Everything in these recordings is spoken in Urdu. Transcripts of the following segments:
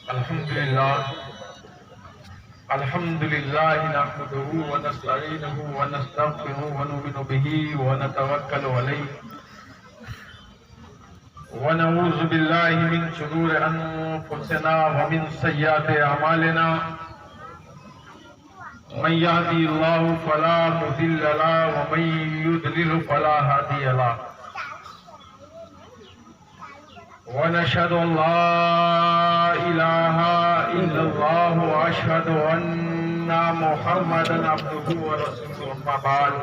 الحمد لله نحمده ونستعينه ونستغفره ونؤمن به ونتوكل عليه ونعوذ بالله من شرور أنفسنا ومن سيئات أعمالنا من يهدي الله فلا مضل له ومن يضلل فلا هادي له ونشهد أن لا إله إلا الله وأشهد أن محمدا عبده ورسوله أما بعد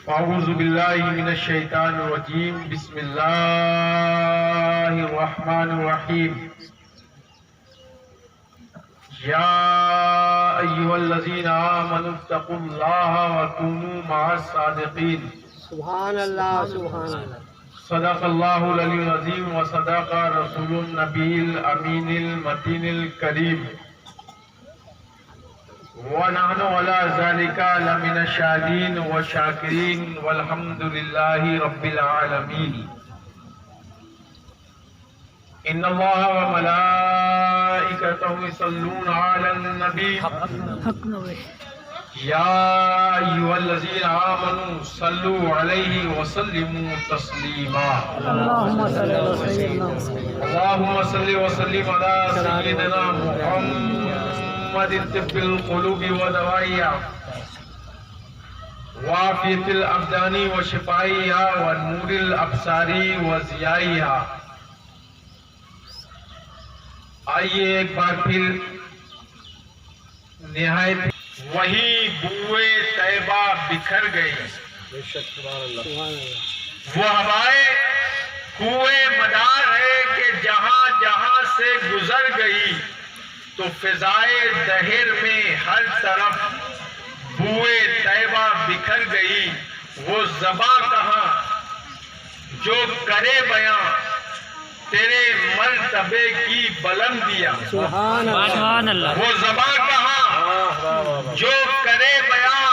أعوذ بالله من الشيطان الرجيم بسم الله الرحمن الرحيم يا أيها الذين آمنوا اتقوا الله وكونوا مع الصادقين سبحان اللہ سبحان اللہ صدق اللہ العلی العظیم وصدق رسول النبی الامین المتین الکریم ونحن على ذلك لمن الشاهدين والشاكرين والحمد لله رب العالمين ان الله وملائكته يصلون على النبي يا أيها الذين آمنوا صلوا عليه وسلموا تسليما اللهم صل وسلم اللهم صل وسلم على سيدنا محمد طب القلوب ودوائها وعافية الأبدان وشفائها ونور الأبصار وضيائها آئیے ایک بار پھر نہایت وہی بوئے طیبہ بکھر گئی وہ ہوائے کوئے مدار ہے کہ جہاں جہاں سے گزر گئی تو فضائے دہر میں ہر طرف بوئے طیبہ بکھر گئی وہ زباں کہاں جو کرے بیاں تیرے مرتبے کی بلندیاں سبحان اللہ وہ زباں کہاں جو کرے بیاں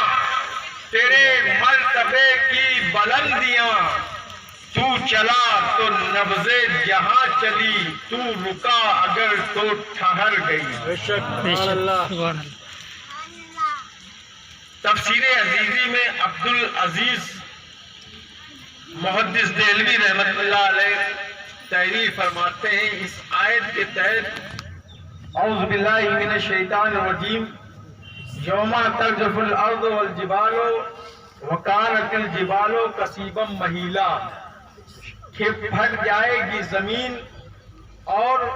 تیرے مرتبے کی بلندیاں تو چلا تو نبض جہاں چلی تو رکا اگر تو ٹھہر گئی تفسیر عزیزی میں عبدالعزیز محدث دہلوی رحمت اللہ علیہ تحریر فرماتے ہیں اس آیت کے تحت اعوذ باللہ من الشیطان الرجیم یوم ترجف الارض والجبال وکانت الجبال کثیبا مہیلا کہ پھٹ جائے گی زمین اور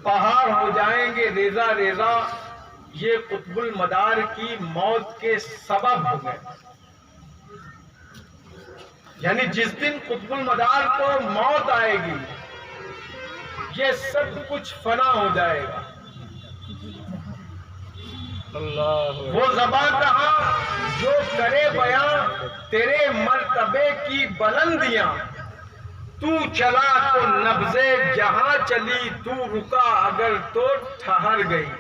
پہاڑ ہو جائیں گے ریزہ ریزہ یہ قطب المدار کی موت کے سبب ہو گئے یعنی جس دن قطب المدار کو موت آئے گی یہ سب کچھ فنا ہو جائے گا وہ زبان کہاں جو کرے بیاں تیرے مرتبے کی بلندیاں تو چلا تو نبض جہاں چلی تو رکا اگر تو ٹھہر گئی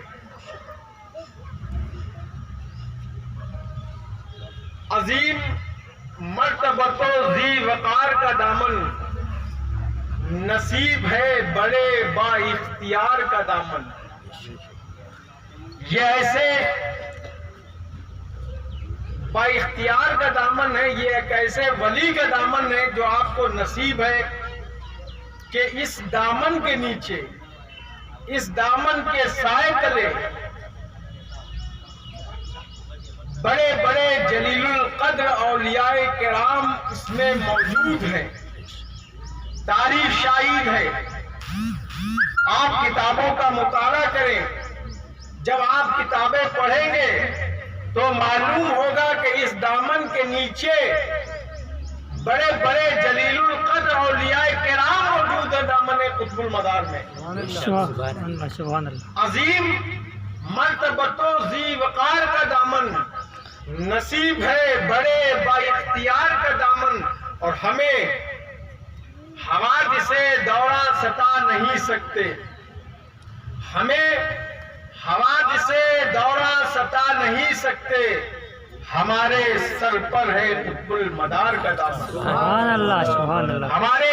عظیم مرتبت و ذی وقار کا دامن نصیب ہے بڑے با اختیار کا دامن یہ ایسے با اختیار کا دامن ہے یہ ایک ایسے ولی کا دامن ہے جو آپ کو نصیب ہے کہ اس دامن کے نیچے اس دامن کے سائے تلے بڑے بڑے جلیل القدر اولیاء کرام اس میں موجود ہیں تاریخ شاہد ہے آپ کتابوں کا مطالعہ کریں جب آپ کتابیں پڑھیں گے تو معلوم ہوگا کہ اس دامن کے نیچے بڑے بڑے جلیل القدر اولیاء کرام موجود ہیں دامن قطب المدار میں عظیم مرتبت و ذی وقار کا دامن نصیب ہے بڑے با اختیار کا دامن اور ہمیں حوادث دورہ ستا نہیں سکتے ہمیں حوادث دورہ ستا نہیں سکتے ہمارے سر پر ہے قطب المدار کا دامن سبحان اللہ سبحان اللہ ہمارے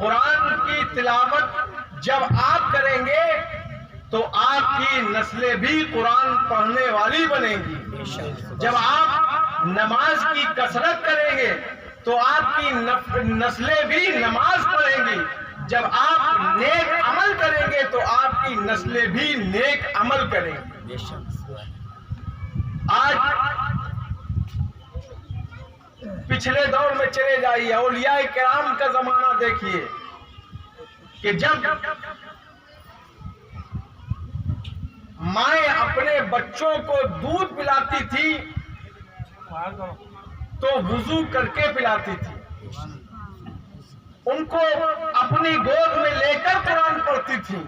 قرآن کی تلاوت جب آپ کریں گے تو آپ کی نسلیں بھی قرآن پڑھنے والی بنیں گی. جب آپ نماز کی کثرت کریں گے تو آپ کی نسلیں بھی نماز پڑھیں گی. جب آپ نیک عمل کریں گے تو آپ کی نسلیں بھی نیک عمل کریں گی. آج پچھلے دور میں چلے جائیے، اولیاء کرام کا زمانہ دیکھیے کہ جب مائیں اپنے بچوں کو دودھ پلاتی تھی تو وضو کر کے پلاتی تھی، ان کو اپنی گود میں لے کر قرآن پڑھتی تھی،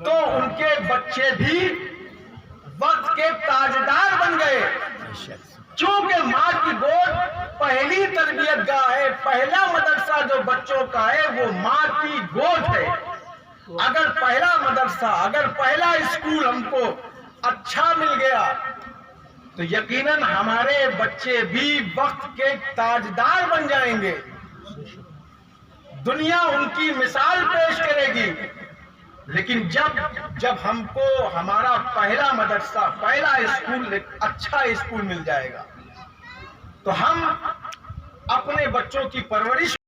تو ان کے بچے بھی وقت کے تاجدار بن گئے. چونکہ ماں کی گود پہلی تربیت گاہ ہے، پہلا مدرسہ جو بچوں کا ہے وہ ماں کی گود ہے. اگر پہلا مدرسہ، اگر پہلا اسکول ہم کو اچھا مل گیا تو یقیناً ہمارے بچے بھی وقت کے تاجدار بن جائیں گے. دنیا ان کی مثال پیش کرے گی. لیکن جب ہم کو ہمارا پہلا مدرسہ، پہلا اسکول، اچھا اسکول مل جائے گا تو ہم اپنے بچوں کی پرورش